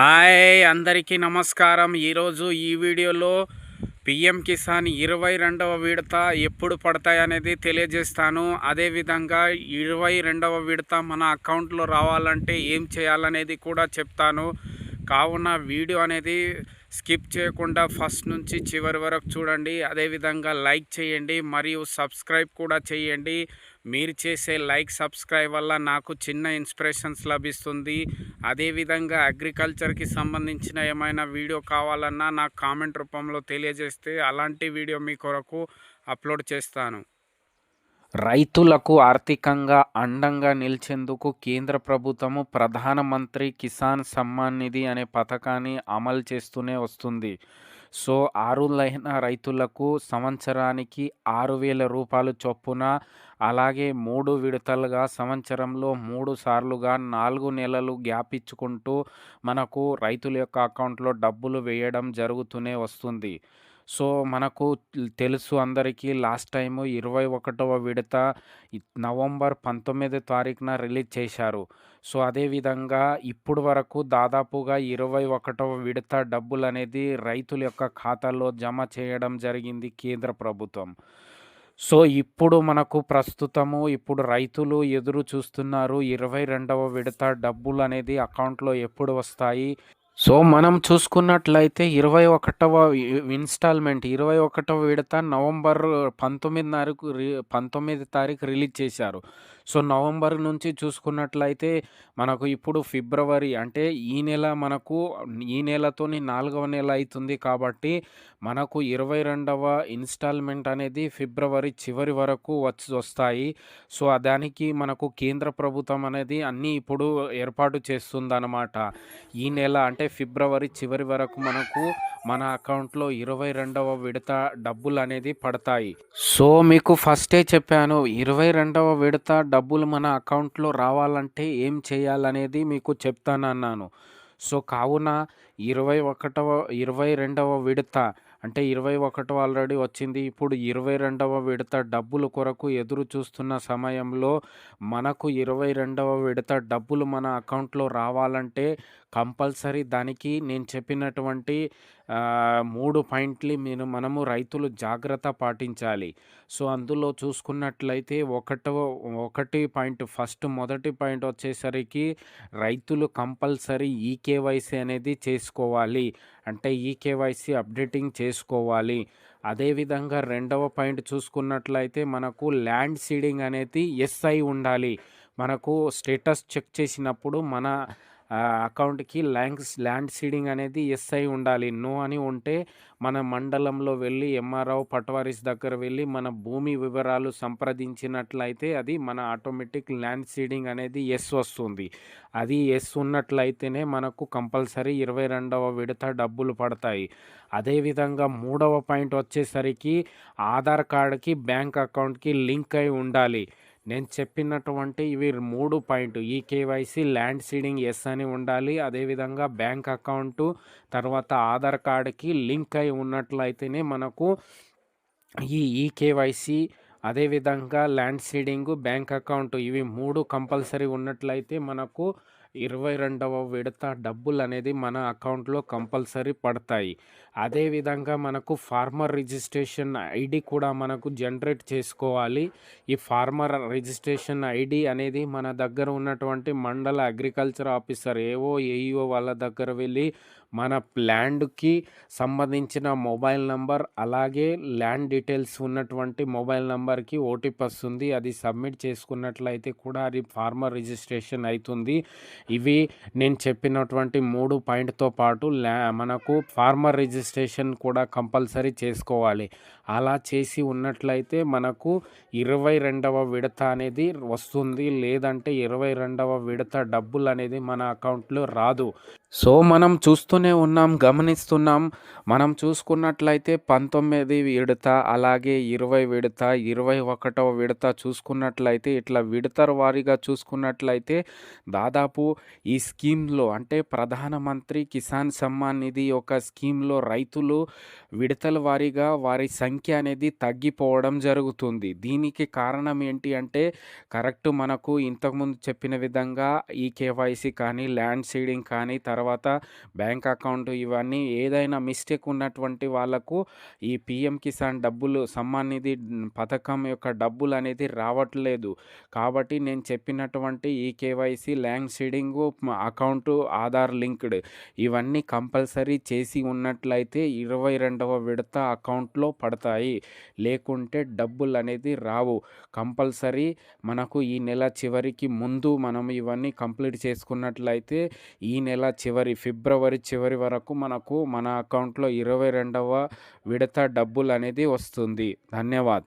Hi అందరికీ నమస్కారం. ఈరోజు ఈ వీడియోలో పిఎం కిసాన్ 22వ విడత ఎప్పుడు పడతాయనేది తెలియజేస్తాను. అదేవిధంగా 22వ విడత మన అకౌంట్లో రావాలంటే ఏం చేయాలనేది కూడా చెప్తాను. కావున వీడియో అనేది స్కిప్ చేయకుండా ఫస్ట్ నుంచి చివరి వరకు చూడండి. అదేవిధంగా లైక్ చేయండి మరియు సబ్స్క్రైబ్ కూడా చేయండి. మీరు చేసే లైక్ సబ్స్క్రైబ్ వల్ల నాకు చిన్న ఇన్స్పిరేషన్స్ లభిస్తుంది. అదేవిధంగా అగ్రికల్చర్కి సంబంధించిన ఏమైనా వీడియో కావాలన్నా నాకు కామెంట్ రూపంలో తెలియజేస్తే అలాంటి వీడియో మీ కొరకు అప్లోడ్ చేస్తాను. రైతులకు ఆర్థికంగా అండంగా నిలిచేందుకు కేంద్ర ప్రభుత్వము ప్రధానమంత్రి కిసాన్ సమ్మాన్ నిధి అనే పథకాన్ని అమలు చేస్తూనే వస్తుంది. సో అర్హులైన రైతులకు సంవత్సరానికి 6,000 రూపాయలు చొప్పున, అలాగే 3 విడతలుగా సంవత్సరంలో 3 సార్లుగా 4 నెలలు గ్యాప్ ఇచ్చుకుంటూ మనకు రైతుల యొక్క అకౌంట్లో డబ్బులు వేయడం జరుగుతూనే వస్తుంది. సో మనకు తెలుసు అందరికీ, లాస్ట్ టైము 21వ విడత నవంబర్ 19 తారీఖున రిలీజ్ చేశారు. సో అదేవిధంగా ఇప్పుడు వరకు దాదాపుగా 21వ విడత డబ్బులు అనేది రైతుల యొక్క ఖాతాలో జమ చేయడం జరిగింది కేంద్ర ప్రభుత్వం. సో ఇప్పుడు మనకు ప్రస్తుతము రైతులు ఎదురు చూస్తున్నారు 22వ విడత డబ్బులు అనేది అకౌంట్లో ఎప్పుడు వస్తాయి. సో మనం చూసుకున్నట్లయితే 21వ ఇన్స్టాల్మెంట్ 21వ విడత నవంబర్ 19 తారీఖు రిలీజ్ చేశారు. సో నవంబర్ నుంచి చూసుకున్నట్లయితే మనకు ఇప్పుడు ఫిబ్రవరి, అంటే ఈ నెలతోని 4వ నెల అవుతుంది. కాబట్టి మనకు 22వ ఇన్స్టాల్మెంట్ అనేది ఫిబ్రవరి చివరి వరకు వస్తాయి. సో దానికి మనకు కేంద్ర ప్రభుత్వం అనేది అన్నీ ఇప్పుడు ఏర్పాటు చేస్తుందన్నమాట. ఈ నెల అంటే ఫిబ్రవరి చివరి వరకు మనకు మన అకౌంట్లో 22వ విడత డబ్బులు అనేది పడతాయి. సో మీకు ఫస్టే చెప్పాను, 22వ విడత డబ్బులు మన అకౌంట్లో రావాలంటే ఏం చేయాలనేది మీకు చెప్తానన్నాను. సో కావున 22వ విడత అంటే 21 ఆల్రెడీ వచ్చింది. ఇప్పుడు 22వ విడత డబ్బుల కొరకు ఎదురు చూస్తున్న సమయంలో మనకు 22వ విడత డబ్బులు మన అకౌంట్లో రావాలంటే కంపల్సరీ దానికి నేను చెప్పినటువంటి 3 పాయింట్లు మనము రైతులు జాగ్రత్త పాటించాలి. సో అందులో చూసుకున్నట్లయితే మొదటి పాయింట్ వచ్చేసరికి రైతులు కంపల్సరీ ఈకేవైసీ అనేది చేసుకోవాలి. అంటే ఈకేవైసీ అప్డేటింగ్ చేసుకోవాలి. అదేవిధంగా రెండవ పాయింట్ చూసుకున్నట్లయితే మనకు ల్యాండ్ సీడింగ్ అనేది ఎస్ అయి ఉండాలి. మనకు స్టేటస్ చెక్ చేసినప్పుడు మన అకౌంట్కి ల్యాండ్ సీడింగ్ అనేది ఎస్ అయి ఉండాలి. నో అని ఉంటే మన మండలంలో వెళ్ళి ఎంఆర్ఓ పటవారీస్ దగ్గర వెళ్ళి మన భూమి వివరాలు సంప్రదించినట్లయితే అది మన ఆటోమేటిక్ ల్యాండ్ సీడింగ్ అనేది ఎస్ వస్తుంది. అది ఎస్ ఉన్నట్లయితేనే మనకు కంపల్సరీ 22వ విడత డబ్బులు పడతాయి. అదేవిధంగా మూడవ పాయింట్ వచ్చేసరికి ఆధార్ కార్డుకి బ్యాంక్ అకౌంట్కి లింక్ అయి ఉండాలి. నేను చెప్పినటువంటి ఇవి 3 పాయింట్, ఈకేవైసీ, ల్యాండ్ సీడింగ్ ఎస్ అని ఉండాలి. అదేవిధంగా బ్యాంక్ అకౌంటు, తర్వాత ఆధార్ కార్డుకి లింక్ అయి ఉన్నట్లయితేనే మనకు ఈ ఈకేవైసీ, అదేవిధంగా ల్యాండ్ సీడింగు, బ్యాంక్ అకౌంట్ ఇవి 3 కంపల్సరీ ఉన్నట్లయితే మనకు 22వ విడత డబ్బులు అనేది మన అకౌంట్లో కంపల్సరీ పడతాయి. అదేవిధంగా మనకు ఫార్మర్ రిజిస్ట్రేషన్ ఐడి కూడా మనకు జనరేట్ చేసుకోవాలి. ఈ ఫార్మర్ రిజిస్ట్రేషన్ ఐడి అనేది మన దగ్గర ఉన్నటువంటి మండల అగ్రికల్చర్ ఆఫీసర్ ఏఈఓ వాళ్ళ దగ్గర వెళ్ళి మన ల్యాండ్కి సంబంధించిన మొబైల్ నంబర్, అలాగే ల్యాండ్ డీటెయిల్స్ ఉన్నటువంటి మొబైల్ నంబర్కి ఓటీపీ వస్తుంది. అది సబ్మిట్ చేసుకున్నట్లయితే కూడా అది ఫార్మర్ రిజిస్ట్రేషన్ అవుతుంది. ఇవి నేను చెప్పినటువంటి 3 పాయింట్తో పాటు మనకు ఫార్మర్ రిజిస్ట్రేషన్ కూడా కంపల్సరీ చేసుకోవాలి. అలా చేసి ఉన్నట్లయితే మనకు 22వ విడత అనేది వస్తుంది. లేదంటే 22వ విడత డబ్బులు అనేది మన అకౌంట్లో రాదు. సో మనం గమనిస్తున్నాం. మనం చూసుకున్నట్లయితే 19 విడత, అలాగే 20 విడత, 21వ విడత చూసుకున్నట్లయితే ఇట్లా విడతల వారీగా చూసుకున్నట్లయితే దాదాపు ఈ స్కీమ్లో అంటే ప్రధానమంత్రి కిసాన్ సమ్మాన్ నిధి యొక్క స్కీమ్లో రైతులు విడతల వారీగా వారి సంఖ్య అనేది తగ్గిపోవడం జరుగుతుంది. దీనికి కారణం ఏంటి అంటే కరెక్ట్ మనకు ఇంతకుముందు చెప్పిన విధంగా ఈ కేవైసీ కానీ, ల్యాండ్ సీడింగ్ కానీ, తర్వాత తర్వాత బ్యాంక్ అకౌంట్ ఇవన్నీ ఏదైనా మిస్టేక్ ఉన్నటువంటి వాళ్ళకు ఈ పీఎం కిసాన్ డబ్బులు సమ్మాన్ నిధి పథకం యొక్క డబ్బులనేది రావట్లేదు. కాబట్టి నేను చెప్పినటువంటి ఈ KYC, land seeding, account, Aadhaar linked ఇవన్నీ కంపల్సరీ చేసి ఉన్నట్లయితే 22వ విడత అకౌంట్‌లో పడతాయి. లేకుంటే డబ్బులనేది రావు. కంపల్సరీ మనకు ఈ నెల చివరికి ముందు మనం ఇవన్నీ కంప్లీట్ చేసుకున్నట్లయితే ఈ నెల చివరి ఫిబ్రవరి చివరి వరకు మనకు మన అకౌంట్‌లో 22వ విడత డబ్బులనేది వస్తుంది. ధన్యవాద్.